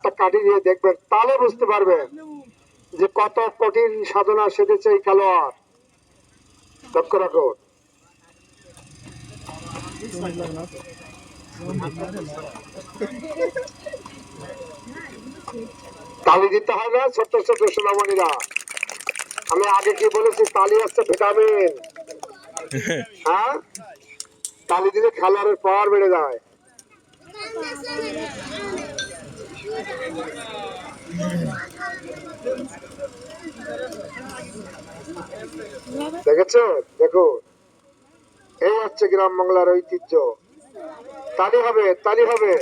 হাতটা কাটি দিয়ে দেখবেন, তাহলে বুঝতে পারবেন যে কত কঠিন সাধনা সেজেছে এই খেলোয়াড়। লক্ষ্য রাখুন। তালি দিতে হয় না ছোট্ট ছোট্ট সোনামণিরা। আমি আগে কি বলেছি, তালি হচ্ছে ভিটামিন। হ্যাঁ, তালি দিলে খেলোয়াড়ের পাওয়ার বেড়ে যায়। দেখেছো, দেখো, এই হচ্ছে গ্রাম বাংলার ঐতিহ্য। তালি হবে, তালি হবে।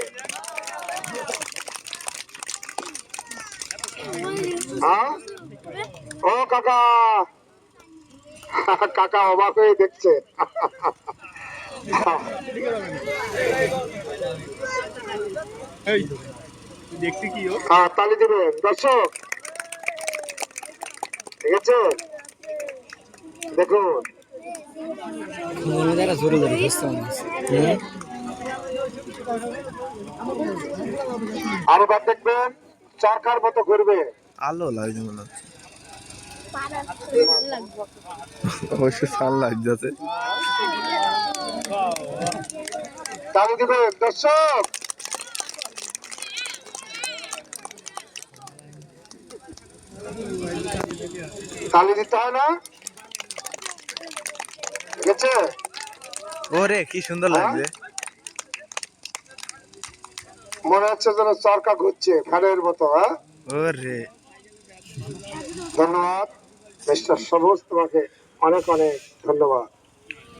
হ্যাঁ, ও কাকা, কাকা অবাক হয়ে দেখছে। হ্যাঁ, তালি দিবেন দর্শক, ঠিক আছে। দেখুন, আর এবার দেখবেন চরকার মতো ঘুরবে। আলো লাগছে মনে হচ্ছে, অবশ্য সাল লাগছে। তালি দিবেন দর্শক। তালি দিতে হয় না, ঠিক আছে। ওরে কি সুন্দর লাগছে, মনে হচ্ছে যেন চরকা ঘুরছে ফ্যানের মতো। হ্যাঁ, ওরে ধন্যবাদ মিস্টার সবুজ, তোমাকে অনেক অনেক ধন্যবাদ।